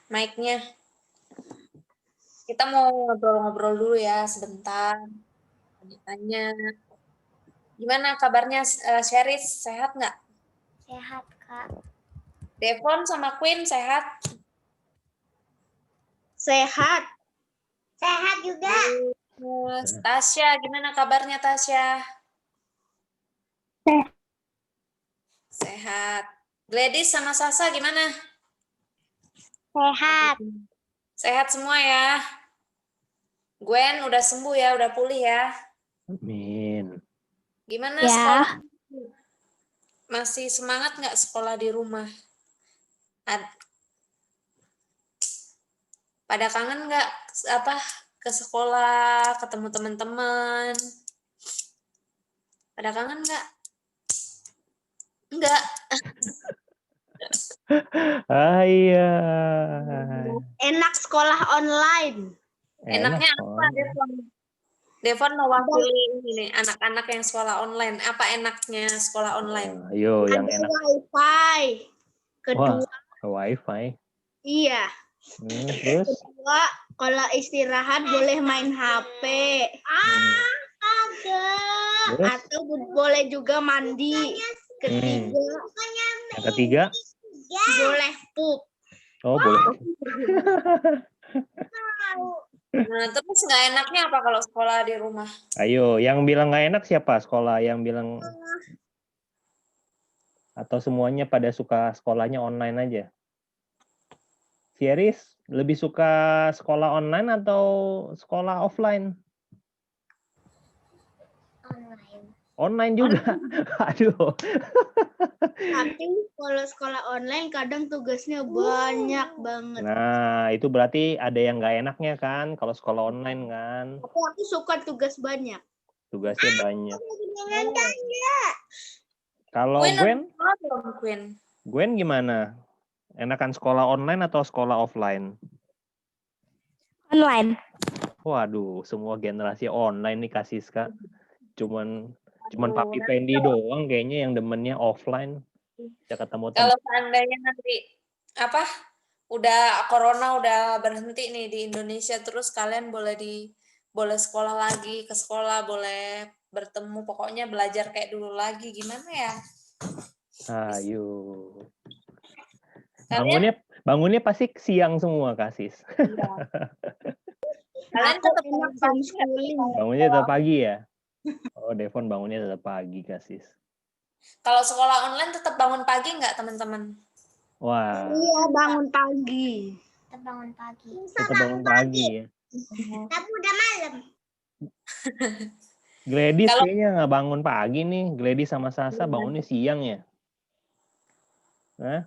mic-nya. Kita mau ngobrol-ngobrol dulu ya sebentar. Tanya. Gimana kabarnya Sheris? Sehat nggak? Sehat, Kak. Devon sama Queen sehat? Sehat. Sehat juga. Tasya, gimana kabarnya Tasya? Sehat. Sehat. Gladys sama Sasa gimana? Sehat. Sehat semua ya. Gwen udah sembuh ya, udah pulih ya. Amin. Gimana Ya. sekolah? Masih semangat nggak sekolah di rumah? Pada kangen nggak ke sekolah, ketemu teman-teman? Pada kangen nggak? Enggak. Iya. Enak sekolah online. Enaknya apa, Devon? Devon mewakili ini nih, anak-anak yang sekolah online. Apa enaknya sekolah online? Ayo, yang Ada enak. wifi. Kedua, wifi. iya. Terus? Kedua, kalau istirahat boleh main HP. Terus? Atau boleh juga mandi. Ketiga. Yang ketiga? Boleh pup. Oh, boleh. Nah, terus nggak enaknya apa kalau sekolah di rumah? Ayo, yang bilang nggak enak siapa? Sekolah yang bilang, atau semuanya pada suka sekolahnya online aja? Sieris, lebih suka sekolah online atau sekolah offline? Online juga. Aduh. Tapi kalau sekolah online kadang tugasnya banyak banget. Nah, itu berarti ada yang nggak enaknya kan kalau sekolah online kan? Tapi aku suka tugas banyak. Tugasnya banyak. Kalau Gwen gimana? Enakan sekolah online atau sekolah offline? Online. Waduh, semua generasi online nih Kak Siska. Cuman Papi Pendi doang kayaknya yang demennya offline. Bisa ketemu teman. Kalau seandainya nanti udah corona udah berhenti nih di Indonesia, terus kalian boleh sekolah lagi, ke sekolah boleh bertemu, pokoknya belajar kayak dulu lagi, gimana ya? Ayo. Kalian Bangunnya pasti siang semua Kasis. iya. Kalian tetap homeschooling. Bangunnya tetap pagi ya? Oh, Devon bangunnya tetap pagi Kasis. Kalau sekolah online tetap bangun pagi nggak teman-teman? Wah. Iya, bangun pagi. Tetap bangun pagi ya. Tapi udah malam. Gladys kayaknya nggak bangun pagi nih. Gladys sama Sasa bangunnya siang ya? Hah?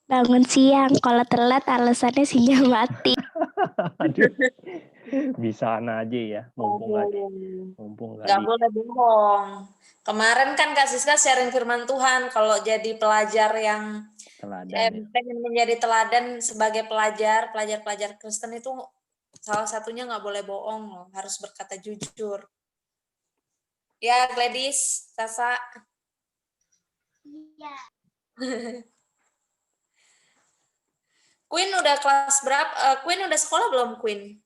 Bangun siang, kalau telat alasannya sinyal mati. Aduh. Bisa aja ya, mumpung nggak boleh bohong. Kemarin kan Kak Siska sharing firman Tuhan, kalau jadi pelajar yang pengen menjadi teladan sebagai pelajar Kristen itu salah satunya nggak boleh bohong loh, harus berkata jujur. Ya, Gladys, Sasa. Iya. Queen udah kelas berapa? Queen udah sekolah belum, Queen?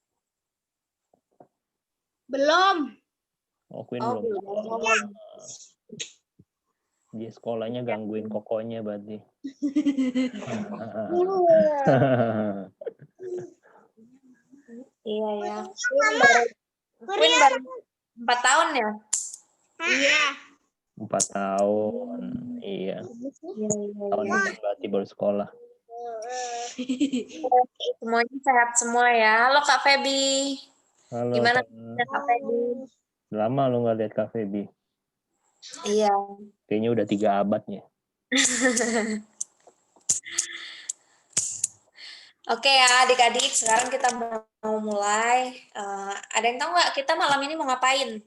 Belum. Oh, Queen belum. Dia sekolahnya gangguin kokonya berarti. Iya ya. Queen baru 4 tahun ya? Iya. 4 tahun. Iya. Tahun depan berarti baru sekolah. Semuanya sehat semua ya. Halo Kak Feby. Halo. Gimana Kak Feby? Lama lu nggak lihat Kak Feby. Iya. Kayaknya udah 3 abadnya. Oke ya adik-adik, sekarang kita mau mulai. Ada yang tahu nggak kita malam ini mau ngapain?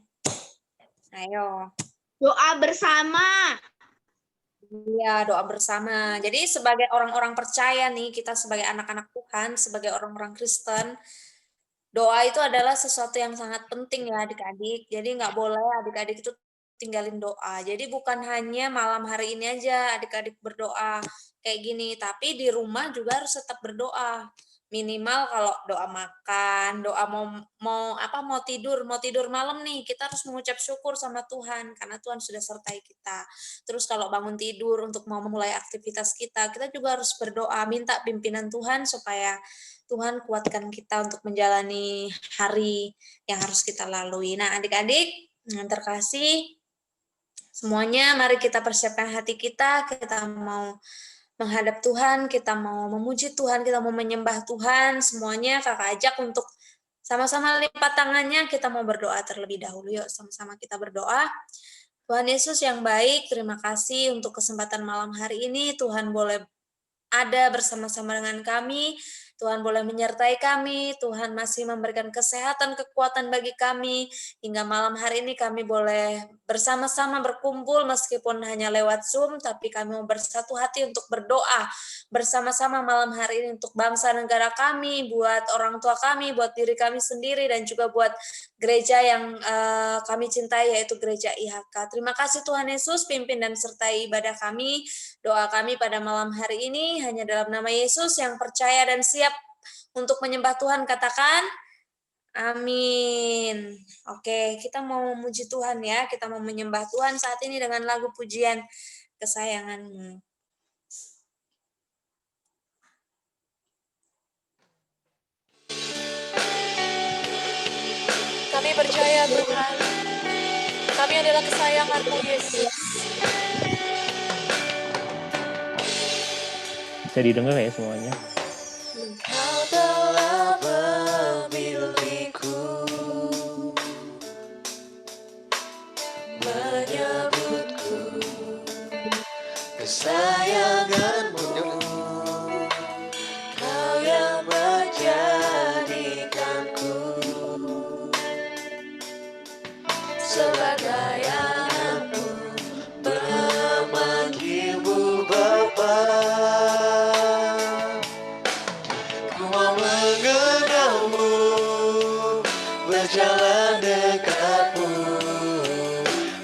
Ayo. Doa bersama. Iya, doa bersama. Jadi sebagai orang-orang percaya nih, kita sebagai anak-anak Tuhan, sebagai orang-orang Kristen, doa itu adalah sesuatu yang sangat penting ya adik-adik. Jadi nggak boleh adik-adik itu tinggalin doa. Jadi bukan hanya malam hari ini aja adik-adik berdoa. kayak gini. Tapi di rumah juga harus tetap berdoa. Minimal kalau doa makan, doa mau tidur malam nih, kita harus mengucap syukur sama Tuhan karena Tuhan sudah sertai kita. Terus kalau bangun tidur untuk mau memulai aktivitas kita juga harus berdoa, minta pimpinan Tuhan supaya Tuhan kuatkan kita untuk menjalani hari yang harus kita lalui. Nah, adik-adik yang terkasih, semuanya mari kita persiapkan hati kita mau menghadap Tuhan, kita mau memuji Tuhan, kita mau menyembah Tuhan, semuanya kakak ajak untuk sama-sama lipat tangannya, kita mau berdoa terlebih dahulu. Yuk sama-sama kita berdoa. Tuhan Yesus yang baik, terima kasih untuk kesempatan malam hari ini. Tuhan boleh ada bersama-sama dengan kami. Tuhan boleh menyertai kami, Tuhan masih memberikan kesehatan, kekuatan bagi kami, hingga malam hari ini kami boleh bersama-sama berkumpul meskipun hanya lewat Zoom, tapi kami mau bersatu hati untuk berdoa bersama-sama malam hari ini untuk bangsa negara kami, buat orang tua kami, buat diri kami sendiri, dan juga buat gereja yang kami cintai, yaitu gereja IHK. Terima kasih Tuhan Yesus, pimpin dan sertai ibadah kami, doa kami pada malam hari ini, hanya dalam nama Yesus yang percaya dan siap untuk menyembah Tuhan, katakan amin. Oke, kita mau memuji Tuhan ya, kita mau menyembah Tuhan saat ini dengan lagu pujian kesayanganmu. Kami percaya Tuhan, kami adalah kesayangan-Mu Yesus. Bisa didengar ya semuanya? Kau telah memilihku, menyebutku kesayangan-Mu. Kau yang menjadikanku sebagai anakmu, memanggilmu Bapa. Ku mau mengenalmu, berjalan dekatmu,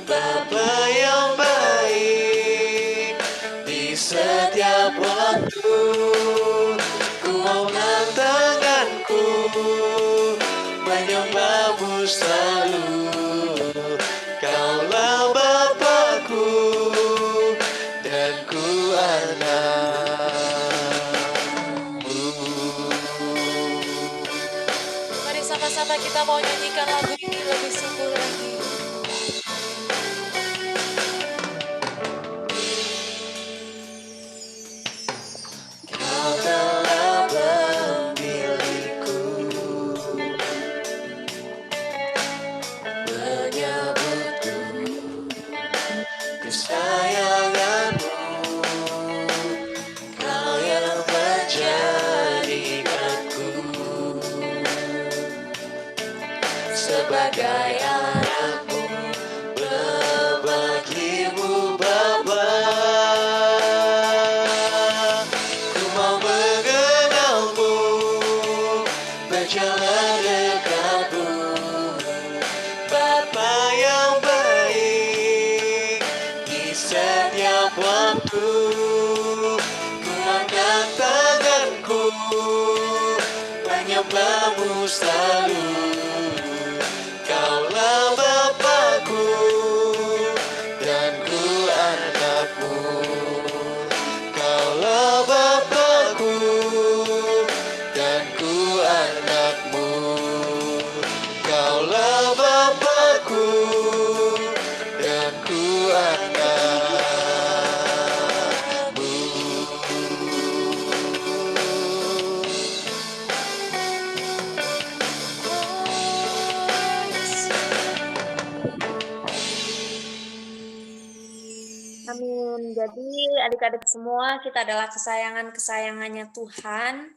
Bapa yang baik di setiap waktu. Ku mau angkat tanganku, menyembahmu selalu. Kaulah Bapakku dan ku anakmu. Mari sama-sama kita mau nyanyikan lagu ini lebih sungguh lagi. Kau telah memilihku, menyebutku kesayangan-Mu. Kau yang menjadikanku sebagai anakmu, berbagi-Mu Bapa. Ku mau mengenalmu, berjalan dekatmu, Bapa yang baik di setiap waktu. Ku angkat tanganku, menyembahmu selalu. Kaulah Bapakku dan ku anakmu. Kaulah Bapakku dan ku anakmu. Kaulah Bapakku dan ku anakmu. Amin. Jadi adik-adik semua, kita adalah kesayangan-kesayangannya Tuhan.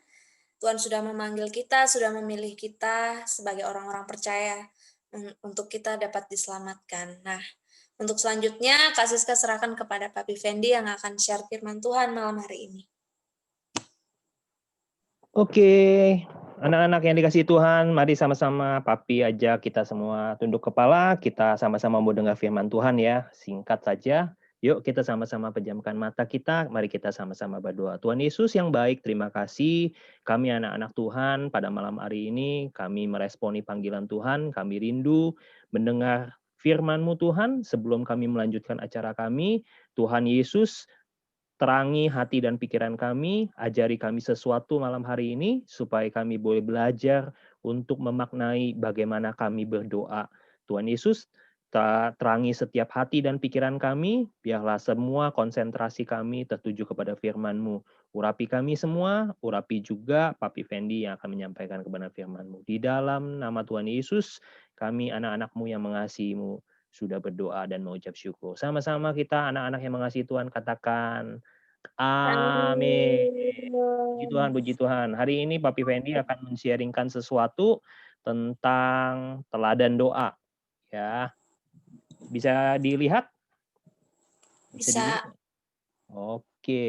Tuhan sudah memanggil kita, sudah memilih kita sebagai orang-orang percaya untuk kita dapat diselamatkan. Nah, untuk selanjutnya, Kak Siska serahkan kepada Papi Fendi yang akan share firman Tuhan malam hari ini. Oke, anak-anak yang dikasihi Tuhan, mari sama-sama Papi ajak kita semua tunduk kepala, kita sama-sama mau dengar firman Tuhan ya, singkat saja. Yuk kita sama-sama pejamkan mata kita, mari kita sama-sama berdoa. Tuhan Yesus yang baik, terima kasih. Kami anak-anak Tuhan pada malam hari ini, kami meresponi panggilan Tuhan, kami rindu mendengar firman-Mu Tuhan. Sebelum kami melanjutkan acara kami, Tuhan Yesus terangi hati dan pikiran kami, ajari kami sesuatu malam hari ini, supaya kami boleh belajar untuk memaknai bagaimana kami berdoa. Tuhan Yesus, terangi setiap hati dan pikiran kami, biarlah semua konsentrasi kami tertuju kepada firman-Mu. Urapi kami semua, urapi juga Papi Fendi yang akan menyampaikan kebenaran firman-Mu. Di dalam nama Tuhan Yesus, kami anak-anak-Mu yang mengasihi-Mu, sudah berdoa dan mengucap syukur. Sama-sama kita anak-anak yang mengasihi Tuhan katakan, amin. Puji Tuhan, puji Tuhan. Hari ini Papi Fendi akan men-sharingkan sesuatu tentang teladan doa. Ya, bisa dilihat? Bisa. Dilihat? Oke,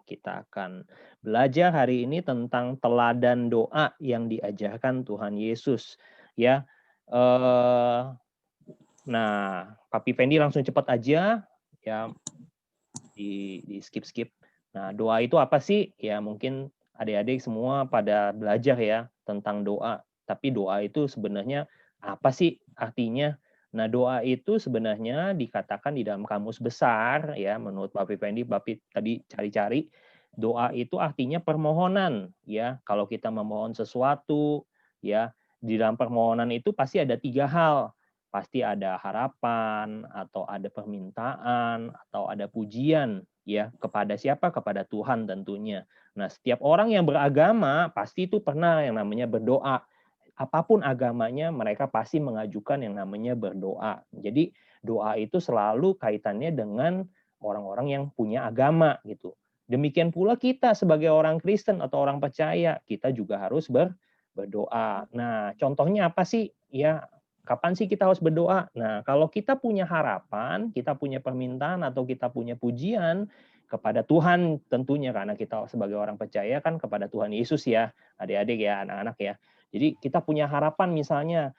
kita akan belajar hari ini tentang teladan doa yang diajarkan Tuhan Yesus. Ya, nah, Papi Fendi langsung cepat aja, ya, di skip. Nah, doa itu apa sih? Ya, mungkin adik-adik semua pada belajar ya tentang doa. Tapi doa itu sebenarnya apa sih artinya? Nah, doa itu sebenarnya dikatakan di dalam kamus besar ya, menurut Papi Fendi, Papi tadi cari-cari, doa itu artinya permohonan ya. Kalau kita memohon sesuatu ya, di dalam permohonan itu pasti ada 3 hal. Pasti ada harapan, atau ada permintaan, atau ada pujian ya kepada siapa? Kepada Tuhan tentunya. Nah, setiap orang yang beragama pasti itu pernah yang namanya berdoa. Apapun agamanya, mereka pasti mengajukan yang namanya berdoa. Jadi doa itu selalu kaitannya dengan orang-orang yang punya agama gitu. Demikian pula kita sebagai orang Kristen atau orang percaya, kita juga harus berdoa. Nah, contohnya apa sih? Ya, kapan sih kita harus berdoa? Nah, kalau kita punya harapan, kita punya permintaan, atau kita punya pujian kepada Tuhan tentunya, karena kita sebagai orang percaya kan kepada Tuhan Yesus ya, adik-adik ya, anak-anak ya. Jadi kita punya harapan misalnya,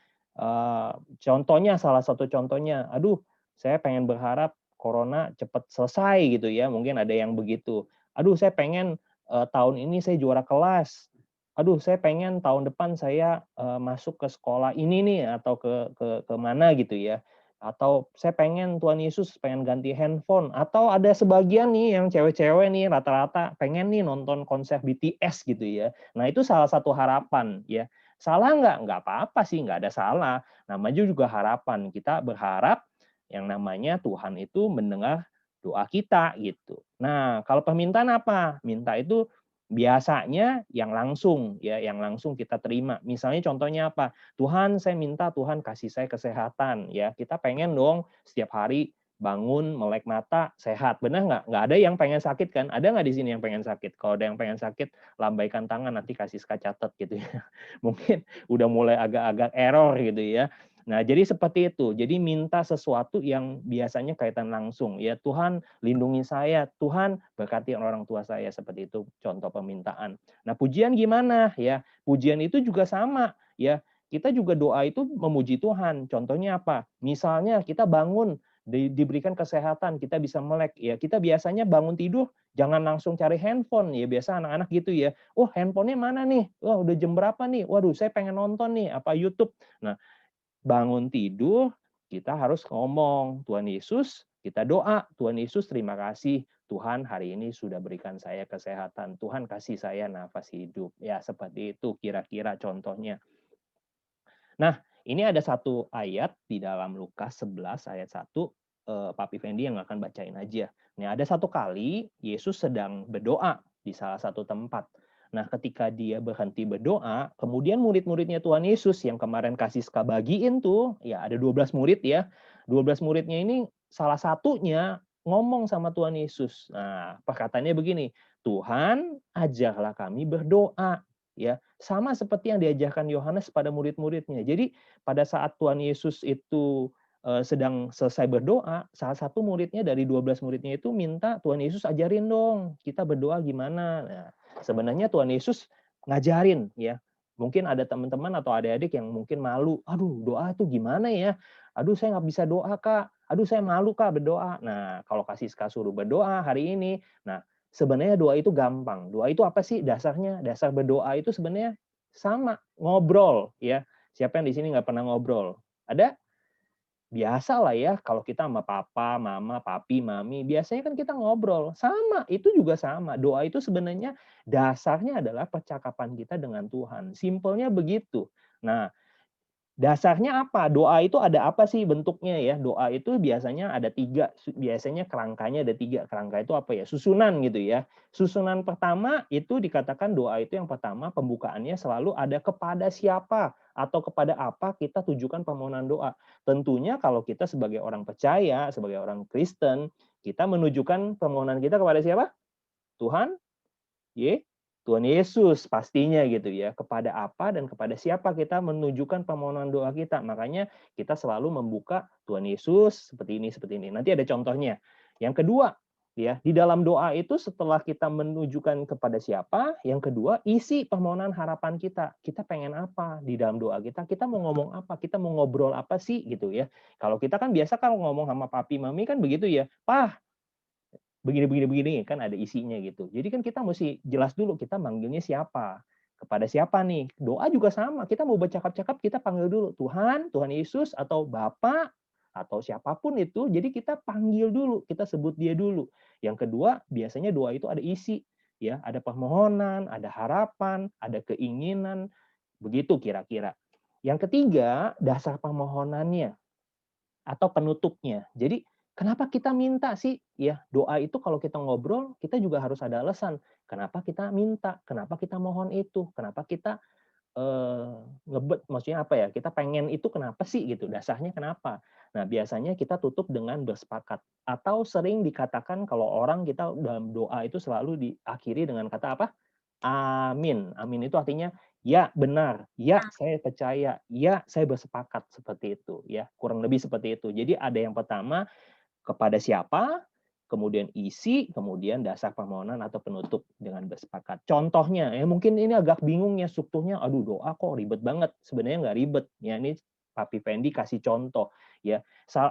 contohnya, salah satu contohnya, aduh saya pengen berharap Corona cepat selesai gitu ya, mungkin ada yang begitu. Aduh saya pengen tahun ini saya juara kelas. Aduh saya pengen tahun depan saya masuk ke sekolah ini nih, atau ke mana gitu ya, atau saya pengen Tuhan Yesus pengen ganti handphone, atau ada sebagian nih yang cewek-cewek nih rata-rata pengen nih nonton konser BTS gitu ya. Nah itu salah satu harapan ya. Salah nggak? Nggak apa-apa sih, nggak ada salah. Namanya juga harapan. Kita berharap yang namanya Tuhan itu mendengar doa kita gitu. Nah kalau permintaan apa? Minta itu biasanya yang langsung ya, yang langsung kita terima. Misalnya contohnya apa? Tuhan, saya minta Tuhan kasih saya kesehatan ya. Kita pengen dong setiap hari bangun melek mata sehat. Benar nggak? Nggak ada yang pengen sakit kan? Ada nggak di sini yang pengen sakit? Kalau ada yang pengen sakit, lambaikan tangan, nanti kasih catat gitu ya. Mungkin udah mulai agak-agak error gitu ya. Nah, jadi seperti itu. Jadi minta sesuatu yang biasanya kaitan langsung. Ya Tuhan, lindungi saya. Tuhan, berkati orang tua saya. Seperti itu contoh permintaan. Nah, pujian gimana? Ya, pujian itu juga sama. Ya, kita juga doa itu memuji Tuhan. Contohnya apa? Misalnya kita bangun, diberikan kesehatan, kita bisa melek. Ya, kita biasanya bangun tidur, jangan langsung cari handphone. Ya, biasa anak-anak gitu ya. Oh, handphonenya mana nih? Wah, udah jam berapa nih? Waduh, saya pengen nonton nih, apa YouTube. Nah, bangun tidur, kita harus ngomong, Tuhan Yesus, kita doa, Tuhan Yesus terima kasih, Tuhan hari ini sudah berikan saya kesehatan, Tuhan kasih saya nafas hidup. Ya, seperti itu kira-kira contohnya. Nah, ini ada satu ayat di dalam Lukas 11 ayat 1, Papi Fendi yang akan bacain aja. Nah, ada satu kali Yesus sedang berdoa di salah satu tempat. Nah, ketika dia berhenti berdoa, kemudian murid-muridnya Tuhan Yesus yang kemarin Kasiska bagiin tuh, ya ada 12 murid ya. 12 muridnya ini salah satunya ngomong sama Tuhan Yesus. Nah, perkataannya begini, Tuhan, ajarlah kami berdoa. Ya, sama seperti yang diajarkan Yohanes pada murid-muridnya. Jadi, pada saat Tuhan Yesus itu sedang selesai berdoa, salah satu muridnya dari 12 muridnya itu minta, Tuhan Yesus ajarin dong, kita berdoa gimana. Nah, sebenarnya Tuhan Yesus ngajarin ya. Mungkin ada teman-teman atau adik-adik yang mungkin malu, aduh doa itu gimana ya? Aduh saya nggak bisa doa Kak. Aduh saya malu Kak berdoa. Nah, kalau Kak suruh berdoa hari ini, nah sebenarnya doa itu gampang. Doa itu apa sih dasarnya? Dasar berdoa itu sebenarnya sama, ngobrol ya. Siapa yang di sini nggak pernah ngobrol? Ada? Biasa lah ya, kalau kita sama papa, mama, papi, mami, biasanya kan kita ngobrol. Sama, itu juga sama. Doa itu sebenarnya dasarnya adalah percakapan kita dengan Tuhan. Simpelnya begitu. Nah, dasarnya apa? Doa itu ada apa sih bentuknya ya? Doa itu biasanya ada 3, biasanya kerangkanya ada 3. Kerangka itu apa ya? Susunan gitu ya. Susunan pertama itu dikatakan doa itu yang pertama pembukaannya selalu ada kepada siapa atau kepada apa kita tujukan permohonan doa. Tentunya kalau kita sebagai orang percaya, sebagai orang Kristen, kita menunjukkan permohonan kita kepada siapa? Tuhan, Tuhan Yesus pastinya gitu ya. Kepada apa dan kepada siapa kita menunjukkan permohonan doa kita. Makanya kita selalu membuka Tuhan Yesus seperti ini, seperti ini. Nanti ada contohnya. Yang kedua, ya, di dalam doa itu setelah kita menunjukkan kepada siapa, yang kedua isi permohonan harapan kita. Kita pengen apa di dalam doa kita? Kita mau ngomong apa? Kita mau ngobrol apa sih gitu ya. Kalau kita kan biasa kalau ngomong sama papi mami kan begitu ya. Begini kan ada isinya gitu. Jadi kan kita mesti jelas dulu kita manggilnya siapa, kepada siapa nih. Doa juga sama, kita mau bercakap-cakap kita panggil dulu Tuhan, Tuhan Yesus atau Bapa atau siapapun itu. Jadi kita panggil dulu, kita sebut dia dulu. Yang kedua, biasanya doa itu ada isi, ya, ada permohonan, ada harapan, ada keinginan, begitu kira-kira. Yang ketiga, dasar permohonannya atau penutupnya. Jadi kenapa kita minta sih? Ya, doa itu kalau kita ngobrol, kita juga harus ada alasan. Kenapa kita minta? Kenapa kita mohon itu? Kenapa kita ngebet? Maksudnya apa ya? Kita pengen itu kenapa sih gitu? Dasarnya kenapa? Nah, biasanya kita tutup dengan bersepakat. Atau sering dikatakan kalau orang kita dalam doa itu selalu diakhiri dengan kata apa? Amin. Amin itu artinya ya benar, ya saya percaya, ya saya bersepakat seperti itu ya. Kurang lebih seperti itu. Jadi ada yang pertama kepada siapa, kemudian isi, kemudian dasar permohonan atau penutup dengan bersepakat. Contohnya, ya mungkin ini agak bingung ya strukturnya, aduh doa kok ribet banget. Sebenarnya nggak ribet. Ya ini Papi Fendi kasih contoh ya.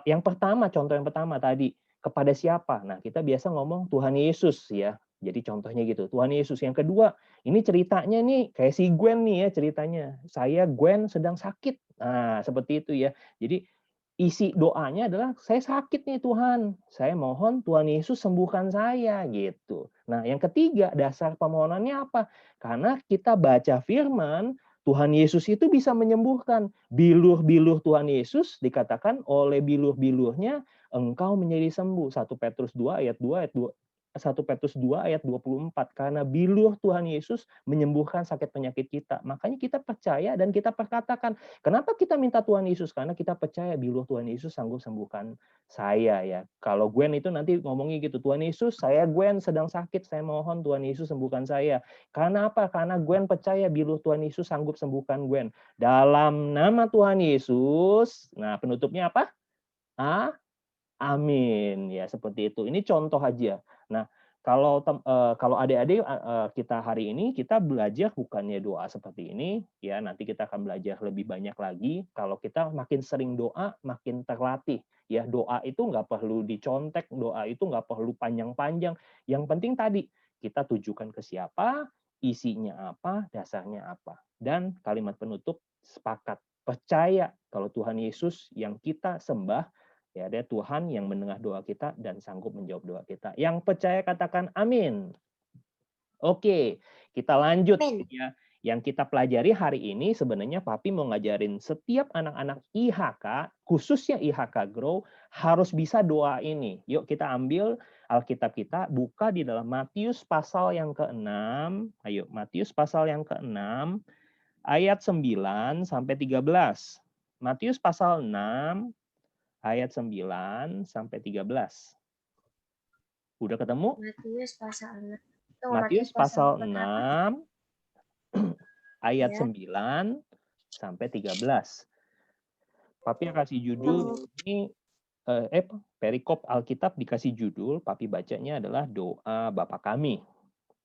Yang pertama, contoh yang pertama tadi kepada siapa? Nah, kita biasa ngomong Tuhan Yesus ya. Jadi contohnya gitu, Tuhan Yesus. Yang kedua, ini ceritanya nih kayak si Gwen nih ya ceritanya. Saya Gwen sedang sakit. Nah, seperti itu ya. Jadi isi doanya adalah saya sakit nih Tuhan. Saya mohon Tuhan Yesus sembuhkan saya gitu. Nah, yang ketiga, dasar permohonannya apa? Karena kita baca firman, Tuhan Yesus itu bisa menyembuhkan. Bilur-bilur Tuhan Yesus dikatakan oleh bilur-bilurnya engkau menjadi sembuh. 1 Petrus 2 ayat 2 ayat 2 1 Petrus 2 ayat 24 karena bilur Tuhan Yesus menyembuhkan sakit penyakit kita. Makanya kita percaya dan kita perkatakan, kenapa kita minta Tuhan Yesus? Karena kita percaya bilur Tuhan Yesus sanggup sembuhkan saya ya. Kalau Gwen itu nanti ngomongnya gitu, Tuhan Yesus, saya Gwen sedang sakit, saya mohon Tuhan Yesus sembuhkan saya. Karena apa? Karena Gwen percaya bilur Tuhan Yesus sanggup sembuhkan Gwen. Dalam nama Tuhan Yesus, nah penutupnya apa? Amin ya seperti itu. Ini contoh aja. Nah, kalau adik-adik kita hari ini kita belajar bukannya doa seperti ini ya, nanti kita akan belajar lebih banyak lagi. Kalau kita makin sering doa, makin terlatih ya. Doa itu nggak perlu dicontek, doa itu nggak perlu panjang-panjang. Yang penting tadi kita tujukan ke siapa, isinya apa, dasarnya apa. Dan kalimat penutup sepakat, percaya kalau Tuhan Yesus yang kita sembah ya, ada Tuhan yang mendengar doa kita dan sanggup menjawab doa kita. Yang percaya katakan amin. Oke, kita lanjut ya. Yang kita pelajari hari ini sebenarnya Papi mau ngajarin setiap anak-anak IHK, khususnya IHK Grow, harus bisa doa ini. Yuk kita ambil Alkitab kita, buka di dalam Matius pasal yang ke-6. Ayo, Matius pasal yang ke-6, ayat 9 sampai 13. Matius pasal 6, ayat 9 sampai 13. Udah ketemu? Matius pasal 6. Matius pasal 6 ayat 9 sampai 13. Papi kasih judul ini perikop Alkitab dikasih judul, Papi bacanya adalah doa Bapa kami.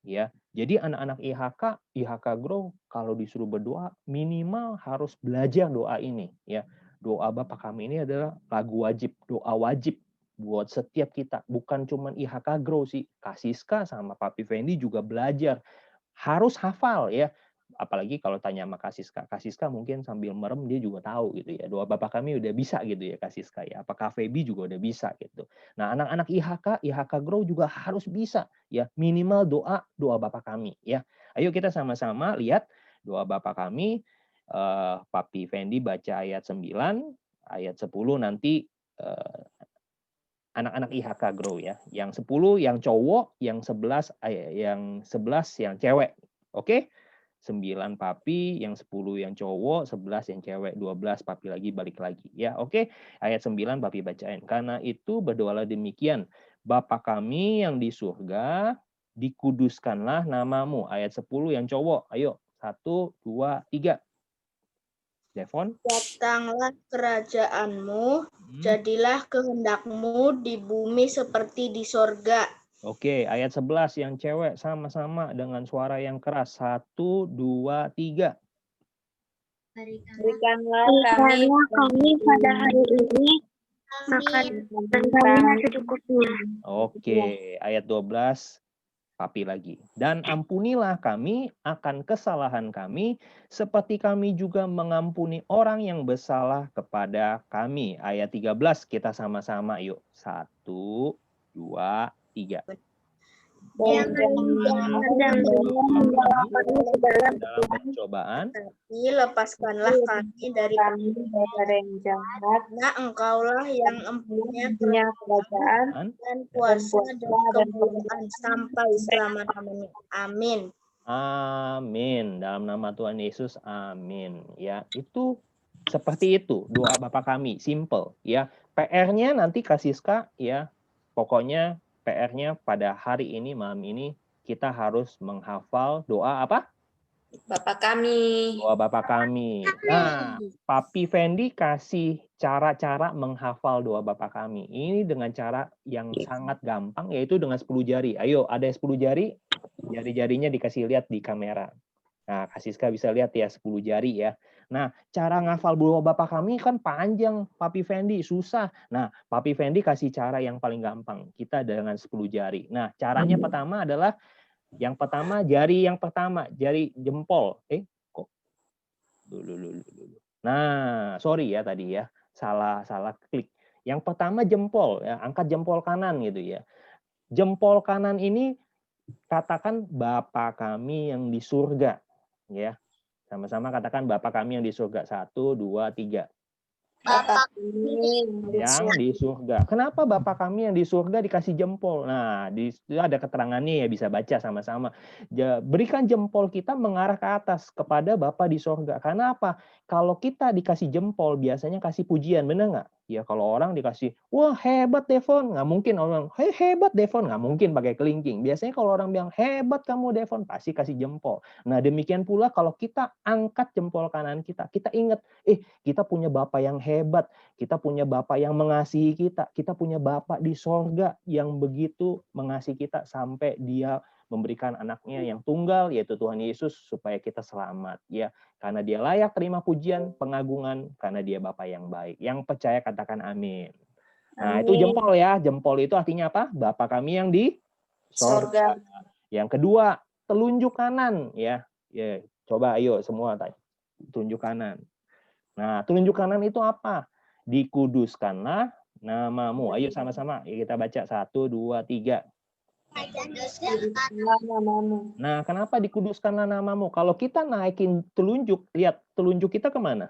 Ya. Jadi anak-anak IHK Grow kalau disuruh berdoa minimal harus belajar doa ini ya. doa Bapa Kami ini adalah lagu wajib, doa wajib buat setiap kita. Bukan cuma IHK Grow sih, Kasiska sama Papi Fendi juga belajar. Harus hafal ya. Apalagi kalau tanya sama Kasiska. Kasiska mungkin sambil merem dia juga tahu gitu ya. Doa Bapa Kami udah bisa gitu ya Kasiska ya. Apakah Febi juga udah bisa gitu. Nah, anak-anak IHK Grow juga harus bisa ya. Minimal doa Bapa Kami ya. Ayo kita sama-sama lihat doa Bapa Kami. Papi Fendi baca ayat 9, ayat 10 nanti anak-anak IHK Grow ya. Yang 10 yang cowok, yang 11 yang cewek. Oke? 9 papi, yang 10 yang cowok, 11 yang cewek, 12 papi lagi balik lagi. Ya, oke. Ayat 9 papi bacain. Karena itu berdoalah demikian. Bapa Kami yang di surga, dikuduskanlah namamu. Ayat 10 yang cowok. Ayo, 1, 2, 3. Devon. Datanglah kerajaanmu, jadilah kehendakmu di bumi seperti di sorga. Oke, ayat 11 yang cewek sama-sama dengan suara yang keras. 1, 2, 3. Berikanlah kami pada hari ini makan kami secukupnya. Oke, ayat 12. Papi lagi. Dan ampunilah kami akan kesalahan kami, seperti kami juga mengampuni orang yang bersalah kepada kami. Ayat 13, kita sama-sama yuk. 1, 2, 3. Dalam pencobaan, tapi lepaskanlah kami dari yang jahat, karena Engkaulah yang empunya kerajaan dan kuasa dan kemuliaan sampai selama-lamanya. Amin. Amin. Dalam nama Tuhan Yesus, amin. Ya, itu seperti itu doa Bapa Kami, simple ya. PR-nya nanti Kasiska ya. Pokoknya PR-nya pada hari ini, malam ini, kita harus menghafal doa apa? Bapa Kami. Doa Bapa Kami. Nah, Papi Fendi kasih cara-cara menghafal doa Bapa Kami. Ini dengan cara yang sangat gampang, yaitu dengan 10 jari. Ayo, ada 10 jari, jari-jarinya dikasih lihat di kamera. Nah, Kasiska bisa lihat ya, 10 jari ya. Nah, cara ngafal doa Bapa Kami kan panjang, Papi Fendi, susah. Nah, Papi Fendi kasih cara yang paling gampang. Kita dengan 10 jari. Nah, caranya pertama adalah, yang pertama, jari yang pertama, jari jempol. Kok? Dulu. Nah, sorry ya tadi ya, salah klik. Yang pertama jempol, ya, angkat jempol kanan gitu ya. Jempol kanan ini katakan Bapa Kami yang di surga. Ya, sama-sama katakan Bapa Kami yang di surga. 1, 2, 3. Bapa Kami yang di surga. Kenapa Bapa Kami yang di surga dikasih jempol? Nah, di situ ada keterangannya ya, bisa baca sama-sama. Berikan jempol kita mengarah ke atas kepada Bapa di surga. Karena apa? Kalau kita dikasih jempol, biasanya kasih pujian, benar nggak? Ya kalau orang dikasih, wah hebat Devon, nggak mungkin orang, hebat Devon, nggak mungkin pakai kelingking. Biasanya kalau orang bilang hebat kamu Devon, pasti kasih jempol. Nah demikian pula kalau kita angkat jempol kanan kita ingat, kita punya Bapa yang hebat, kita punya Bapa yang mengasihi kita punya Bapa di sorga yang begitu mengasihi kita sampai Dia memberikan anaknya yang tunggal, yaitu Tuhan Yesus, supaya kita selamat. Ya, karena Dia layak terima pujian, pengagungan, karena Dia Bapa yang baik. Yang percaya katakan amin. Nah, itu jempol ya. Jempol itu artinya apa? Bapa Kami yang di sorga. Yang kedua, telunjuk kanan. Ya, coba ayo semua tunjuk kanan. Nah, telunjuk kanan itu apa? Dikuduskanlah namamu. Ayo sama-sama kita baca 1, 2, 3. Nah, kenapa dikuduskanlah namamu? Kalau kita naikin telunjuk, lihat telunjuk kita kemana?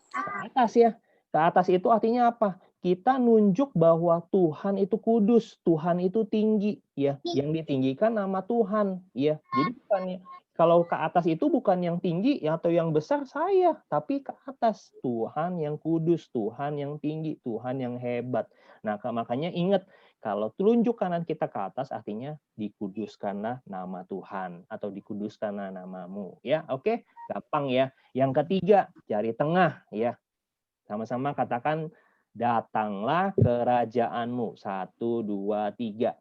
Ke atas ya. Ke atas itu artinya apa? Kita nunjuk bahwa Tuhan itu kudus, Tuhan itu tinggi, ya. Yang ditinggikan nama Tuhan, ya. Jadi bukannya kalau ke atas itu bukan yang tinggi atau yang besar saya, tapi ke atas Tuhan yang kudus, Tuhan yang tinggi, Tuhan yang hebat. Nah, makanya ingat kalau telunjuk kanan kita ke atas artinya dikuduskanlah nama Tuhan atau dikuduskanlah namamu, ya. Oke, gampang ya. Yang ketiga, jari tengah, ya. Sama-sama katakan datanglah kerajaanmu. 1, 2, 3.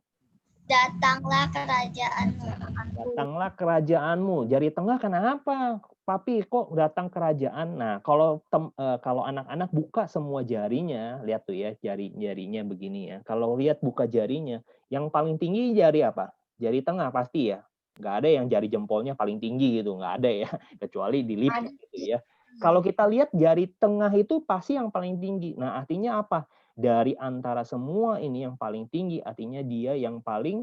Datanglah kerajaanmu. Datanglah kerajaanmu. Jari tengah kenapa? Papi kok datang kerajaan? Nah, kalau anak-anak buka semua jarinya, lihat tuh ya, jarinya begini ya. Kalau lihat buka jarinya, yang paling tinggi jari apa? Jari tengah pasti ya. Nggak ada yang jari jempolnya paling tinggi gitu, nggak ada ya. Kecuali dilipat gitu ya. Kalau kita lihat jari tengah itu pasti yang paling tinggi. Nah, artinya apa? Dari antara semua ini yang paling tinggi, artinya dia yang paling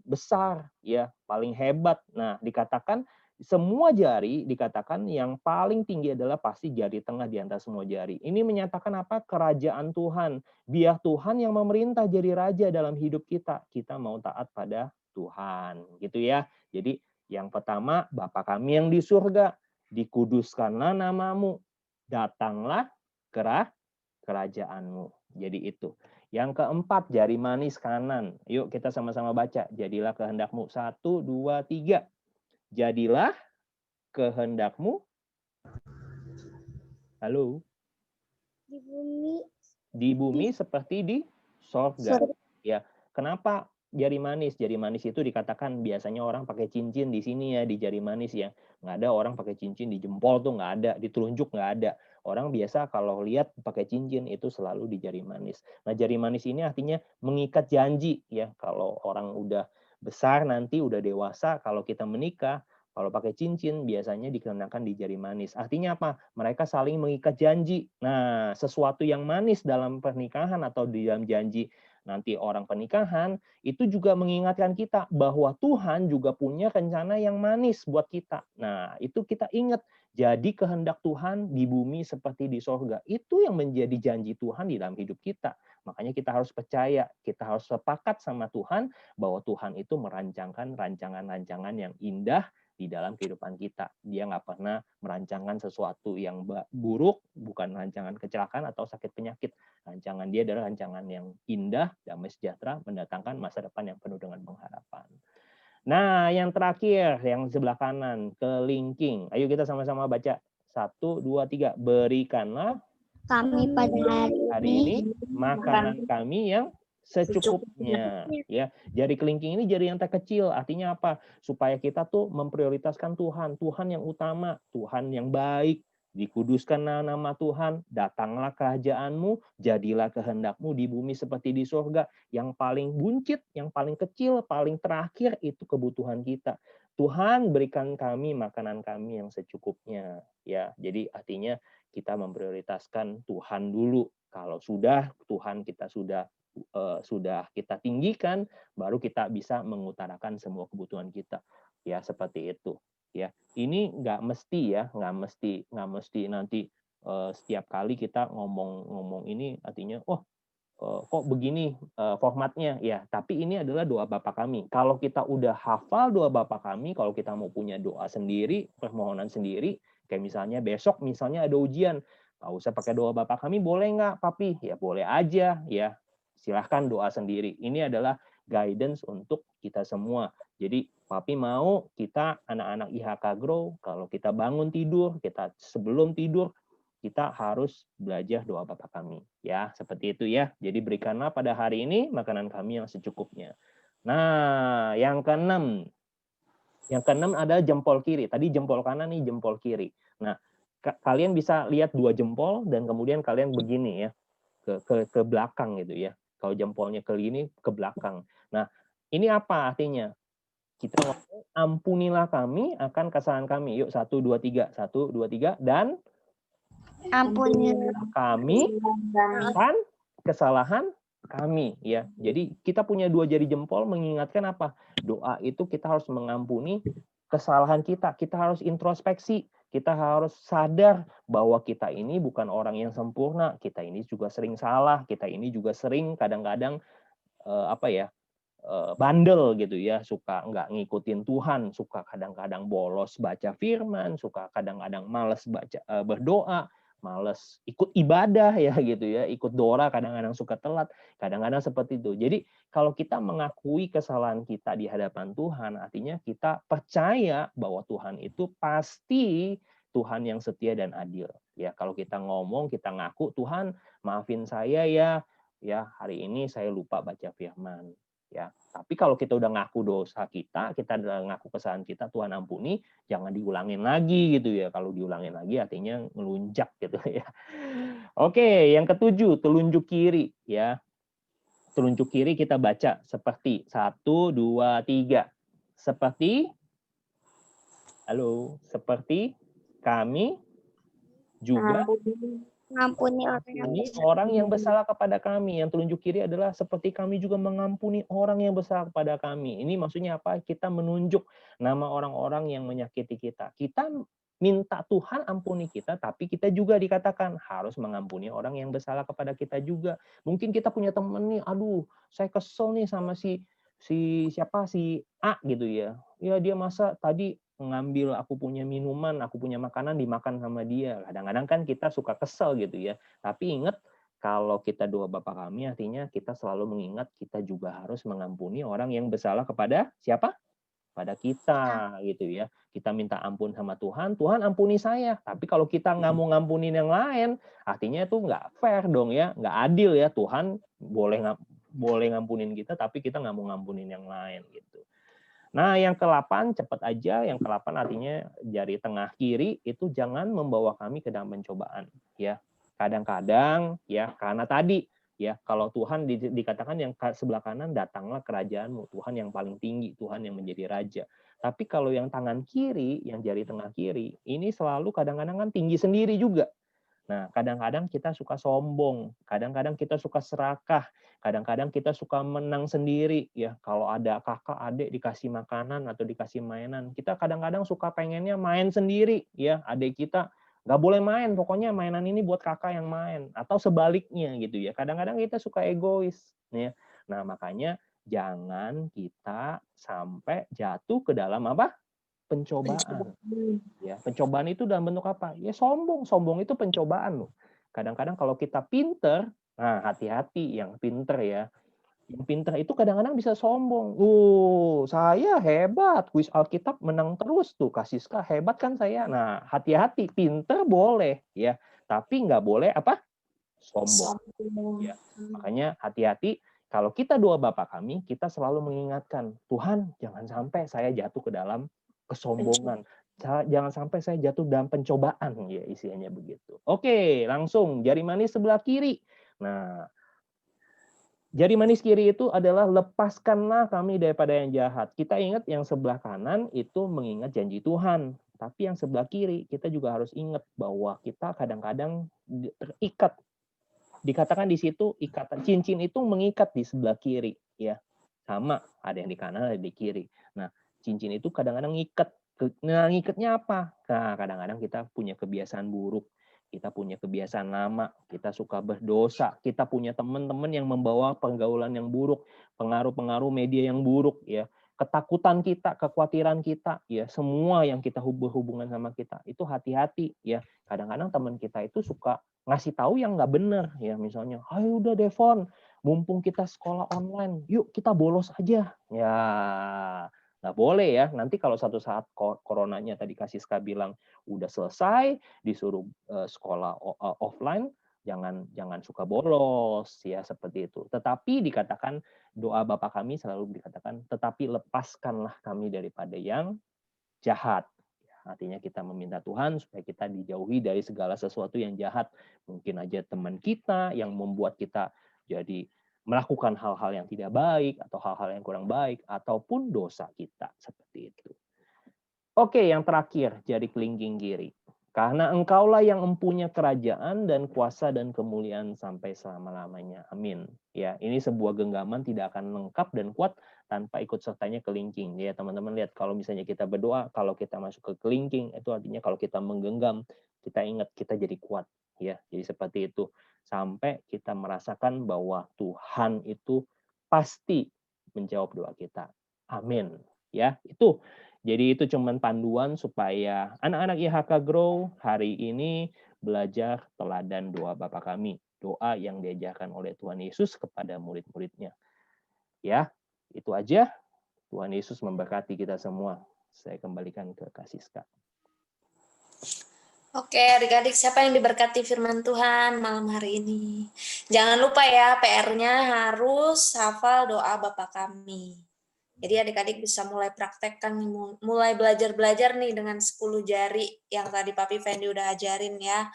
besar ya, paling hebat. Nah, dikatakan semua jari dikatakan yang paling tinggi adalah pasti jari tengah di antara semua jari. Ini menyatakan apa? Kerajaan Tuhan. Biar Tuhan yang memerintah jadi raja dalam hidup kita. Kita mau taat pada Tuhan, gitu ya. Jadi yang pertama, Bapa kami yang di surga, dikuduskanlah namamu. Datanglah kerajaanmu. Jadi itu. Yang keempat, jari manis kanan. Yuk kita sama-sama baca. Jadilah kehendakmu. 1, 2, 3. Jadilah kehendakmu. Halo. Di bumi seperti di sorga. Ya. Kenapa jari manis? Jari manis itu dikatakan biasanya orang pakai cincin di sini ya, di jari manis ya. Nggak ada orang pakai cincin di jempol tuh, nggak ada. Di telunjuk nggak ada. Orang biasa kalau lihat pakai cincin itu selalu di jari manis. Nah, jari manis ini artinya mengikat janji ya. Kalau orang udah besar nanti udah dewasa, kalau kita menikah, kalau pakai cincin biasanya dikenakan di jari manis. Artinya apa? Mereka saling mengikat janji. Nah, sesuatu yang manis dalam pernikahan atau di dalam janji nanti orang pernikahan itu juga mengingatkan kita bahwa Tuhan juga punya rencana yang manis buat kita. Nah, itu kita ingat. Jadi kehendak Tuhan di bumi seperti di sorga. Itu yang menjadi janji Tuhan di dalam hidup kita. Makanya kita harus percaya, kita harus sepakat sama Tuhan bahwa Tuhan itu merancangkan rancangan-rancangan yang indah di dalam kehidupan kita. Dia nggak pernah merancangkan sesuatu yang buruk, bukan rancangan kecelakaan atau sakit penyakit. Rancangan dia adalah rancangan yang indah, damai sejahtera, mendatangkan masa depan yang penuh dengan pengharapan. Nah, yang terakhir, yang sebelah kanan, kelingking. Ayo kita sama-sama baca. 1, 2, 3. Berikanlah Kami pada hari ini makanan kami yang secukupnya. Ya, jari kelingking ini jari yang terkecil. Artinya apa? Supaya kita tuh memprioritaskan Tuhan. Tuhan yang utama, Tuhan yang baik. Dikuduskan nama Tuhan, datanglah kerajaanmu, jadilah kehendakmu di bumi seperti di surga. Yang paling buncit, yang paling kecil, paling terakhir itu kebutuhan kita. Tuhan berikan kami makanan kami yang secukupnya. Ya, jadi artinya kita memprioritaskan Tuhan dulu. Kalau sudah Tuhan kita sudah kita tinggikan, baru kita bisa mengutarakan semua kebutuhan kita. Ya, seperti itu. Ya, ini nggak mesti ya, nggak mesti nanti setiap kali kita ngomong ini artinya kok begini formatnya ya, tapi ini adalah doa Bapa kami. Kalau kita udah hafal doa Bapa kami, kalau kita mau punya doa sendiri, permohonan sendiri, kayak misalnya besok misalnya ada ujian, nggak usah pakai doa Bapa kami, boleh nggak Papi? Ya boleh aja ya, silahkan doa sendiri. Ini adalah guidance untuk kita semua. Jadi Papi mau kita anak-anak IHK Grow, kalau kita bangun tidur, kita sebelum tidur, kita harus belajar doa Bapa kami. Ya, seperti itu ya. Jadi berikanlah pada hari ini makanan kami yang secukupnya. Nah, yang keenam. Yang keenam ada jempol kiri. Tadi jempol kanan nih, jempol kiri. Nah, kalian bisa lihat 2 jempol dan kemudian kalian begini ya. Ke belakang gitu ya. Kalau jempolnya ke sini, ke belakang. Nah, ini apa artinya? Kita ngomong, ampunilah kami akan kesalahan kami. Yuk, 1, 2, 3. 1, 2, 3. Dan ampunilah kami akan kesalahan kami. Ya, jadi kita punya 2 jari jempol mengingatkan apa? Doa itu kita harus mengampuni kesalahan kita. Kita harus introspeksi. Kita harus sadar bahwa kita ini bukan orang yang sempurna. Kita ini juga sering salah. Kita ini juga sering kadang-kadang bandel gitu ya, suka nggak ngikutin Tuhan, suka kadang-kadang bolos baca firman, suka kadang-kadang malas baca berdoa, malas ikut ibadah ya gitu ya, ikut doa kadang-kadang suka telat, kadang-kadang seperti itu. Jadi kalau kita mengakui kesalahan kita di hadapan Tuhan, artinya kita percaya bahwa Tuhan itu pasti Tuhan yang setia dan adil. Ya, kalau kita ngomong, kita ngaku, Tuhan maafin saya ya hari ini saya lupa baca firman. ya. Tapi kalau kita udah ngaku dosa kita udah ngaku kesalahan kita, Tuhan ampuni, jangan diulangin lagi gitu ya. Kalau diulangin lagi artinya ngelunjak gitu ya. Oke, yang ketujuh, telunjuk kiri ya. Telunjuk kiri kita baca seperti 1, 2, 3. Seperti seperti kami juga Mengampuni orang yang bersalah kepada kami. Yang telunjuk kiri adalah seperti kami juga mengampuni orang yang bersalah kepada kami. Ini maksudnya apa? Kita menunjuk nama orang-orang yang menyakiti kita. Kita minta Tuhan ampuni kita, tapi kita juga dikatakan harus mengampuni orang yang bersalah kepada kita juga. Mungkin kita punya teman nih, aduh, saya kesel nih sama si A gitu ya. Ya dia masa tadi ngambil aku punya minuman, aku punya makanan dimakan sama dia. Kadang-kadang kan kita suka kesel gitu ya. Tapi ingat, kalau kita doa Bapa kami artinya kita selalu mengingat kita juga harus mengampuni orang yang bersalah kepada siapa? Pada kita gitu ya. Kita minta ampun sama Tuhan, Tuhan ampuni saya. Tapi kalau kita nggak mau ngampunin yang lain, artinya itu nggak fair dong ya, nggak adil ya. Tuhan boleh ngampunin kita, tapi kita nggak mau ngampunin yang lain gitu. Nah, yang ke-8 cepat aja. Yang ke-8 artinya jari tengah kiri itu jangan membawa kami ke dalam pencobaan, ya. Kadang-kadang ya karena tadi ya kalau Tuhan dikatakan yang sebelah kanan datanglah kerajaanmu, Tuhan yang paling tinggi, Tuhan yang menjadi raja. Tapi kalau yang tangan kiri, yang jari tengah kiri, ini selalu kadang-kadang kan tinggi sendiri juga. Nah, kadang-kadang kita suka sombong, kadang-kadang kita suka serakah, kadang-kadang kita suka menang sendiri ya. Kalau ada kakak, adik dikasih makanan atau dikasih mainan, kita kadang-kadang suka pengennya main sendiri ya. Adik kita nggak boleh main, pokoknya mainan ini buat kakak yang main atau sebaliknya gitu ya. Kadang-kadang kita suka egois ya. Nah, makanya jangan kita sampai jatuh ke dalam apa? Pencobaan. Ya, pencobaan itu dalam bentuk apa? Ya sombong. Sombong itu pencobaan loh. Kadang-kadang kalau kita pinter, nah hati-hati yang pinter ya. Yang pinter itu kadang-kadang bisa sombong. Saya hebat, kuis Alkitab menang terus tuh, Kasiska hebat kan saya. Nah, hati-hati, pinter boleh ya, tapi nggak boleh apa? Sombong. Ya. Makanya hati-hati. Kalau kita doa Bapa kami, kita selalu mengingatkan, Tuhan jangan sampai saya jatuh ke dalam kesombongan. Jangan sampai saya jatuh dalam pencobaan, ya isinya begitu. Oke, langsung jari manis sebelah kiri. Nah, jari manis kiri itu adalah lepaskanlah kami daripada yang jahat. Kita ingat yang sebelah kanan itu mengingat janji Tuhan. Tapi yang sebelah kiri kita juga harus ingat bahwa kita kadang-kadang terikat. Dikatakan di situ ikatan cincin itu mengikat di sebelah kiri ya. Sama, ada yang di kanan, ada di kiri. Nah, cincin itu kadang-kadang ngikat. Nah, ngikatnya apa? Nah, kadang-kadang kita punya kebiasaan buruk. Kita punya kebiasaan lama, kita suka berdosa, kita punya teman-teman yang membawa pergaulan yang buruk, pengaruh-pengaruh media yang buruk ya. Ketakutan kita, kekhawatiran kita, ya semua yang kita berhubungan sama kita itu hati-hati ya. Kadang-kadang teman kita itu suka ngasih tahu yang nggak benar ya, misalnya, ayo udah Devon, mumpung kita sekolah online, yuk kita bolos aja. Ya nggak boleh ya. Nanti kalau satu saat coronanya tadi Kasiska bilang udah selesai, disuruh sekolah offline, jangan suka bolos ya seperti itu. Tetapi dikatakan doa Bapa kami selalu dikatakan, tetapi lepaskanlah kami daripada yang jahat. Artinya kita meminta Tuhan supaya kita dijauhi dari segala sesuatu yang jahat. Mungkin aja teman kita yang membuat kita jadi melakukan hal-hal yang tidak baik atau hal-hal yang kurang baik ataupun dosa kita seperti itu. Oke, yang terakhir jari kelingking kiri. Karena engkaulah yang mempunyai kerajaan dan kuasa dan kemuliaan sampai selama-lamanya. Amin. Ya, ini sebuah genggaman tidak akan lengkap dan kuat tanpa ikut sertanya kelingking. Ya, teman-teman lihat kalau misalnya kita berdoa, kalau kita masuk ke kelingking, itu artinya kalau kita menggenggam, kita ingat kita jadi kuat. Ya, jadi seperti itu. Sampai kita merasakan bahwa Tuhan itu pasti menjawab doa kita. Amin. Ya, itu. Jadi itu cuma panduan supaya anak-anak IHK Grow hari ini belajar teladan doa Bapa kami. Doa yang diajarkan oleh Tuhan Yesus kepada murid-muridnya. Ya, itu aja. Tuhan Yesus memberkati kita semua. Saya kembalikan ke Kasiska. Oke, adik-adik, siapa yang diberkati firman Tuhan malam hari ini? Jangan lupa ya, PR-nya harus hafal doa Bapa kami. Jadi adik-adik bisa mulai praktekkan, mulai belajar-belajar nih dengan 10 jari yang tadi Papi Fendi udah ajarin ya.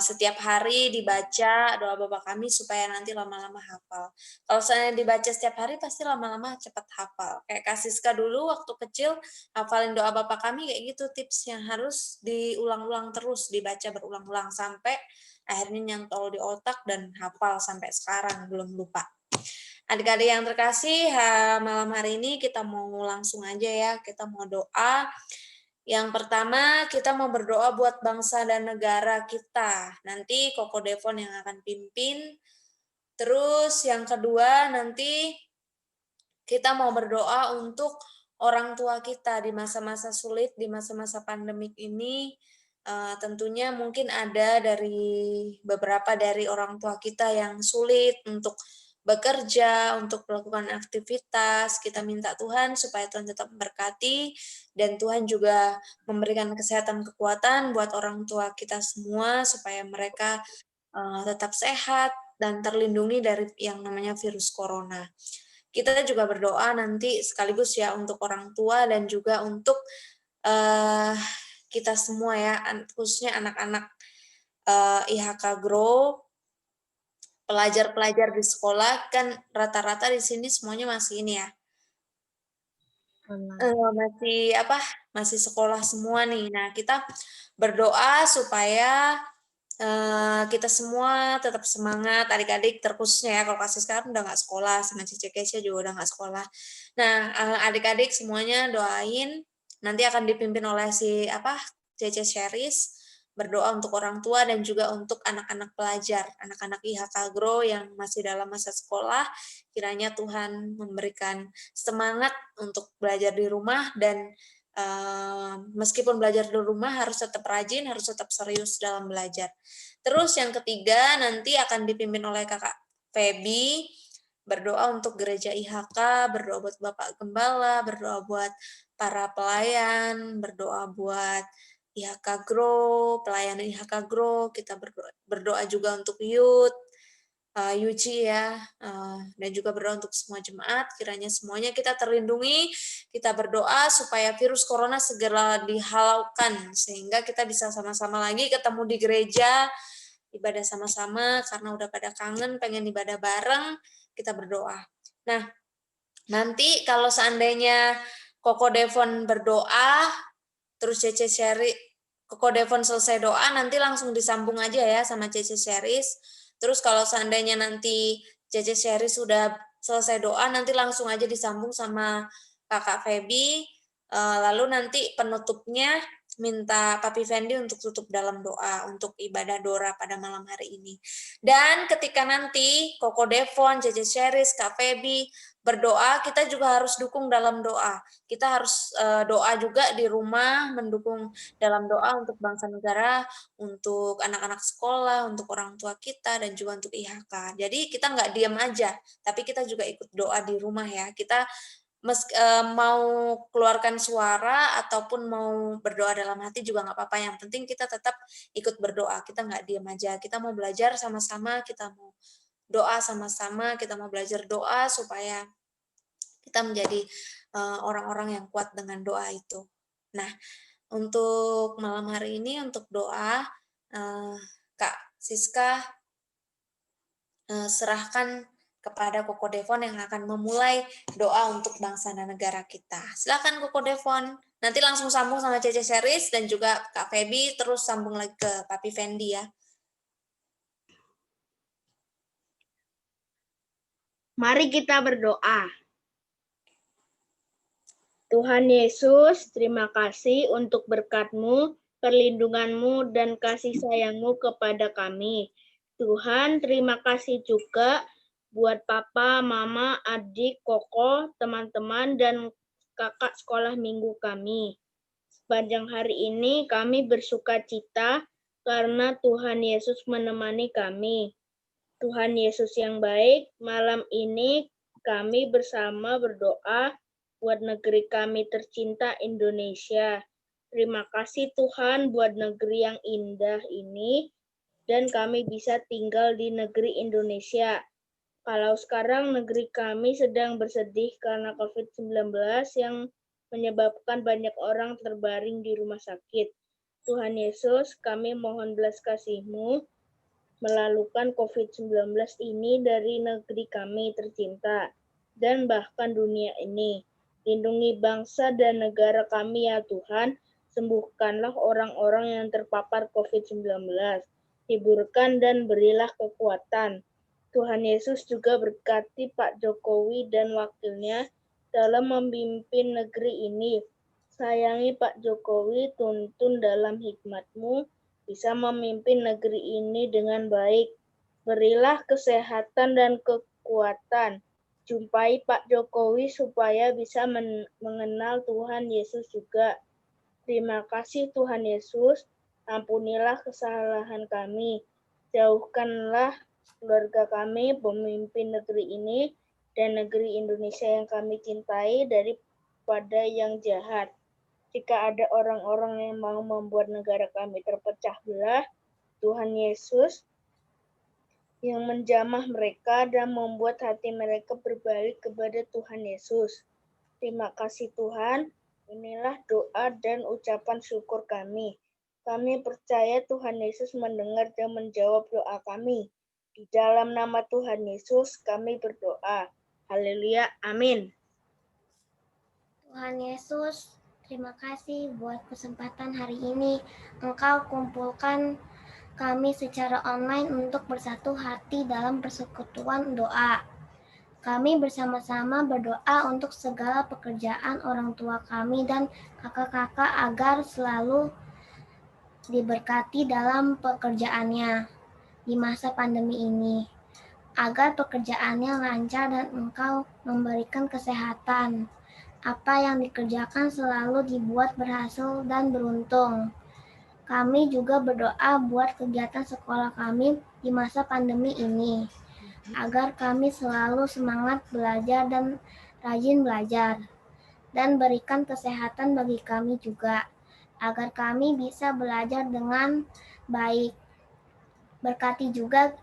Setiap hari dibaca doa Bapa kami supaya nanti lama-lama hafal. Kalau saya dibaca setiap hari pasti lama-lama cepat hafal. Kayak Kak Siska dulu waktu kecil hafalin doa Bapa kami kayak gitu tipsnya, harus diulang-ulang terus, dibaca berulang-ulang sampai akhirnya nyantol di otak dan hafal sampai sekarang belum lupa. Adik-adik yang terkasih, malam hari ini kita mau langsung aja ya, kita mau doa. Yang pertama, kita mau berdoa buat bangsa dan negara kita. Nanti Koko Devon yang akan pimpin. Terus yang kedua, nanti kita mau berdoa untuk orang tua kita di masa-masa sulit, di masa-masa pandemik ini. Tentunya mungkin ada beberapa dari orang tua kita yang sulit untuk bekerja, untuk melakukan aktivitas. Kita minta Tuhan supaya Tuhan tetap memberkati dan Tuhan juga memberikan kesehatan kekuatan buat orang tua kita semua supaya mereka tetap sehat dan terlindungi dari yang namanya virus corona. Kita juga berdoa nanti sekaligus ya untuk orang tua dan juga untuk kita semua ya, khususnya anak-anak IHK Grow, pelajar-pelajar di sekolah kan rata-rata di sini semuanya masih ini ya, masih sekolah semua nih. Nah kita berdoa supaya kita semua tetap semangat, adik-adik terkhususnya ya, kalau Kak Siska udah nggak sekolah, sama Cici Kesia juga udah nggak sekolah. Nah adik-adik semuanya doain, nanti akan dipimpin oleh Cece Sheris, berdoa untuk orang tua dan juga untuk anak-anak pelajar, anak-anak IHK Grow yang masih dalam masa sekolah, kiranya Tuhan memberikan semangat untuk belajar di rumah dan meskipun belajar di rumah harus tetap rajin, harus tetap serius dalam belajar. Terus yang ketiga nanti akan dipimpin oleh Kakak Feby, berdoa untuk gereja IHK, berdoa buat Bapak Gembala, berdoa buat para pelayan, berdoa buat IHK Grow, pelayanan IHK Grow, kita berdoa juga untuk youth, Yuji ya, dan juga berdoa untuk semua jemaat, kiranya semuanya kita terlindungi, kita berdoa supaya virus corona segera dihalaukan, sehingga kita bisa sama-sama lagi ketemu di gereja, ibadah sama-sama, karena udah pada kangen, pengen ibadah bareng, kita berdoa. Nah, nanti kalau seandainya Koko Devon berdoa, terus Cece Sherry, Koko Devon selesai doa, nanti langsung disambung aja ya sama Cece Sheris. Terus kalau seandainya nanti Cece Sheris sudah selesai doa, nanti langsung aja disambung sama Kakak Feby. Lalu nanti penutupnya minta Papi Fendi untuk tutup dalam doa, untuk ibadah Dora pada malam hari ini. Dan ketika nanti Koko Devon, Cece Sheris, Kak Feby berdoa, kita juga harus dukung dalam doa. Kita harus doa juga di rumah, mendukung dalam doa untuk bangsa negara, untuk anak-anak sekolah, untuk orang tua kita, dan juga untuk IHK. Jadi kita nggak diam aja, tapi kita juga ikut doa di rumah ya. Kita mau keluarkan suara ataupun mau berdoa dalam hati juga nggak apa-apa. Yang penting kita tetap ikut berdoa. Kita nggak diam aja. Kita mau belajar sama-sama, kita mau doa sama-sama, kita mau belajar doa supaya kita menjadi orang-orang yang kuat dengan doa itu. Nah, untuk malam hari ini, untuk doa, Kak Siska serahkan kepada Koko Devon yang akan memulai doa untuk bangsa dan negara kita. Silakan Koko Devon. Nanti langsung sambung sama Cece Sheris dan juga Kak Feby, terus sambung lagi ke Papi Fendi ya. Mari kita berdoa. Tuhan Yesus, terima kasih untuk berkat-Mu, perlindungan-Mu, dan kasih sayang-Mu kepada kami. Tuhan, terima kasih juga buat Papa, Mama, adik, Koko, teman-teman, dan kakak sekolah minggu kami. Sepanjang hari ini kami bersuka cita karena Tuhan Yesus menemani kami. Tuhan Yesus yang baik, malam ini kami bersama berdoa buat negeri kami tercinta Indonesia. Terima kasih Tuhan buat negeri yang indah ini dan kami bisa tinggal di negeri Indonesia. Kalau sekarang negeri kami sedang bersedih karena COVID-19 yang menyebabkan banyak orang terbaring di rumah sakit. Tuhan Yesus, kami mohon belas kasih-Mu melalukan COVID-19 ini dari negeri kami tercinta dan bahkan dunia ini. Lindungi bangsa dan negara kami ya Tuhan, sembuhkanlah orang-orang yang terpapar COVID-19, hiburkan dan berilah kekuatan. Tuhan Yesus juga berkati Pak Jokowi dan wakilnya dalam memimpin negeri ini. Sayangi Pak Jokowi, tuntun dalam hikmat-Mu, bisa memimpin negeri ini dengan baik. Berilah kesehatan dan kekuatan. Jumpai Pak Jokowi supaya bisa mengenal Tuhan Yesus juga. Terima kasih Tuhan Yesus, ampunilah kesalahan kami. Jauhkanlah keluarga kami, pemimpin negeri ini, dan negeri Indonesia yang kami cintai daripada yang jahat. Jika ada orang-orang yang mau membuat negara kami terpecah belah, Tuhan Yesus yang menjamah mereka dan membuat hati mereka berbalik kepada Tuhan Yesus. Terima kasih Tuhan, inilah doa dan ucapan syukur kami. Kami percaya Tuhan Yesus mendengar dan menjawab doa kami. Di dalam nama Tuhan Yesus kami berdoa. Haleluya, amin. Tuhan Yesus, terima kasih buat kesempatan hari ini. Engkau kumpulkan kami secara online untuk bersatu hati dalam persekutuan doa. Kami bersama-sama berdoa untuk segala pekerjaan orang tua kami dan kakak-kakak agar selalu diberkati dalam pekerjaannya di masa pandemi ini. Agar pekerjaannya lancar dan Engkau memberikan kesehatan. Apa yang dikerjakan selalu dibuat berhasil dan beruntung. Kami juga berdoa buat kegiatan sekolah kami di masa pandemi ini, agar kami selalu semangat belajar dan rajin belajar, dan berikan kesehatan bagi kami juga, agar kami bisa belajar dengan baik. Berkati juga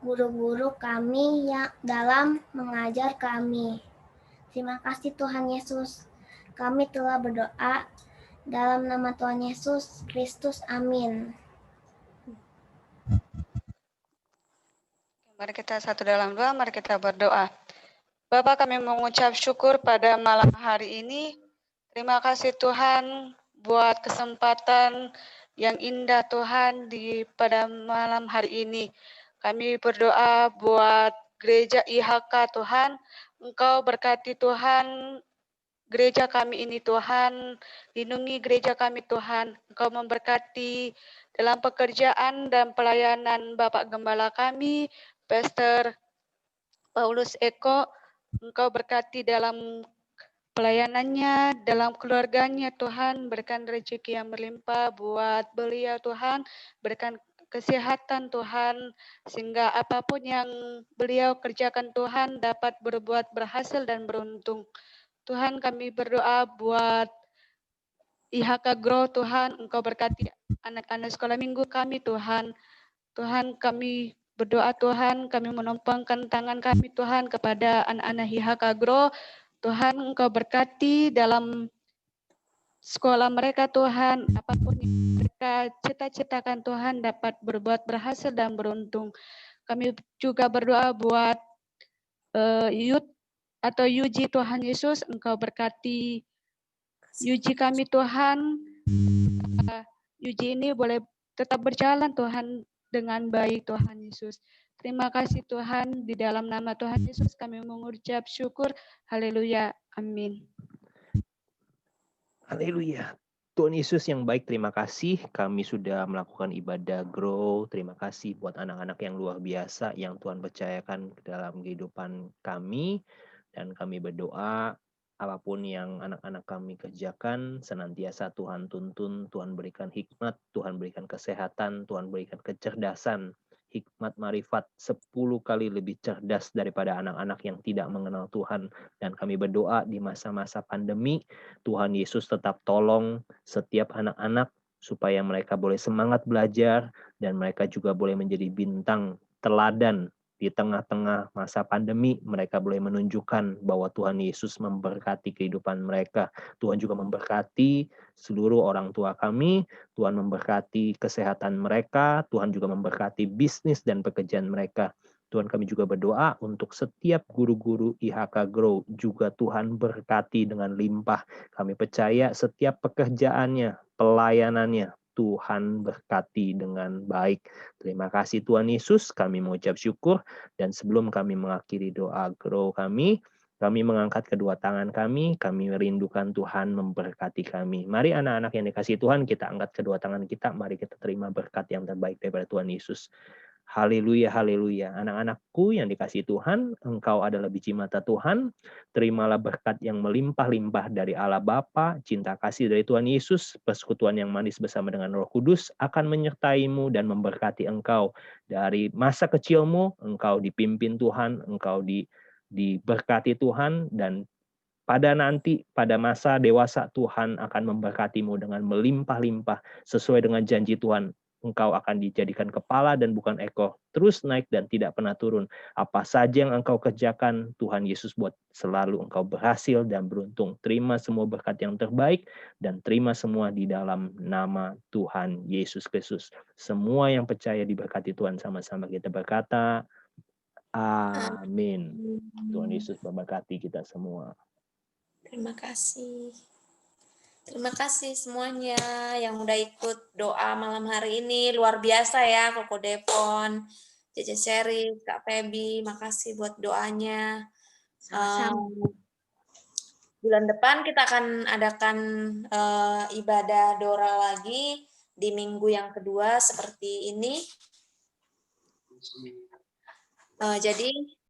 guru-guru kami yang dalam mengajar kami. Terima kasih Tuhan Yesus. Kami telah berdoa dalam nama Tuhan Yesus Kristus. Amin. Mari kita satu dalam doa, mari kita berdoa. Bapa, kami mengucap syukur pada malam hari ini. Terima kasih Tuhan buat kesempatan yang indah Tuhan pada malam hari ini. Kami berdoa buat gereja IHK Tuhan. Engkau berkati Tuhan gereja kami ini Tuhan. Lindungi gereja kami Tuhan. Engkau memberkati dalam pekerjaan dan pelayanan Bapak Gembala kami, Pastor Paulus Eko. Engkau berkati dalam pelayanannya, dalam keluarganya Tuhan, berikan rezeki yang berlimpah buat beliau Tuhan, berikan kesehatan Tuhan, sehingga apapun yang beliau kerjakan Tuhan dapat berbuat berhasil dan beruntung. Tuhan, kami berdoa buat IHK Grow Tuhan, Engkau berkati anak-anak sekolah minggu kami Tuhan. Tuhan, kami berdoa Tuhan, kami menumpangkan tangan kami Tuhan kepada anak-anak IHK Grow. Tuhan, Engkau berkati dalam sekolah mereka Tuhan, apapun yang mereka cita-citakan Tuhan dapat berbuat berhasil dan beruntung. Kami juga berdoa buat youth atau Yuji Tuhan Yesus, Engkau berkati Yuji kami Tuhan. Yuji ini boleh tetap berjalan Tuhan dengan baik Tuhan Yesus. Terima kasih Tuhan, di dalam nama Tuhan Yesus kami mengucap syukur. Haleluya. Amin. Haleluya. Tuhan Yesus yang baik, terima kasih. Kami sudah melakukan ibadah Grow. Terima kasih buat anak-anak yang luar biasa yang Tuhan percayakan dalam kehidupan kami. Dan kami berdoa, apapun yang anak-anak kami kerjakan, senantiasa Tuhan tuntun, Tuhan berikan hikmat, Tuhan berikan kesehatan, Tuhan berikan kecerdasan, hikmat, marifat 10 kali lebih cerdas daripada anak-anak yang tidak mengenal Tuhan. Dan kami berdoa di masa-masa pandemi, Tuhan Yesus tetap tolong setiap anak-anak supaya mereka boleh semangat belajar dan mereka juga boleh menjadi bintang teladan di tengah-tengah masa pandemi. Mereka boleh menunjukkan bahwa Tuhan Yesus memberkati kehidupan mereka. Tuhan juga memberkati seluruh orang tua kami. Tuhan memberkati kesehatan mereka. Tuhan juga memberkati bisnis dan pekerjaan mereka. Tuhan, kami juga berdoa untuk setiap guru-guru IHK Grow. Juga Tuhan berkati dengan limpah. Kami percaya setiap pekerjaannya, pelayanannya, Tuhan berkati dengan baik. Terima kasih Tuhan Yesus, kami mengucap syukur. Dan sebelum kami mengakhiri doa Grow kami mengangkat kedua tangan kami merindukan Tuhan memberkati kami. Mari anak-anak yang dikasihi Tuhan, kita angkat kedua tangan kita, mari kita terima berkat yang terbaik daripada Tuhan Yesus. Haleluya, haleluya. Anak-anakku yang dikasihi Tuhan, engkau adalah biji mata Tuhan. Terimalah berkat yang melimpah-limpah dari Allah Bapa, cinta kasih dari Tuhan Yesus, persekutuan yang manis bersama dengan Roh Kudus akan menyertaimu dan memberkati engkau. Dari masa kecilmu, engkau dipimpin Tuhan, engkau diberkati Tuhan, dan pada masa dewasa Tuhan akan memberkatimu dengan melimpah-limpah sesuai dengan janji Tuhan. Engkau akan dijadikan kepala dan bukan ekor, terus naik dan tidak pernah turun. Apa saja yang engkau kerjakan, Tuhan Yesus buat selalu engkau berhasil dan beruntung. Terima semua berkat yang terbaik dan terima semua di dalam nama Tuhan Yesus Kristus. Semua yang percaya diberkati Tuhan, sama-sama kita berkata, amin. Tuhan Yesus memberkati kita semua. Terima kasih. Terima kasih semuanya yang udah ikut doa malam hari ini. Luar biasa ya, Koko Depon, Cece Seri, Kak Febi. Makasih buat doanya. Bulan depan kita akan adakan ibadah Dora lagi di minggu yang kedua seperti ini. Jadi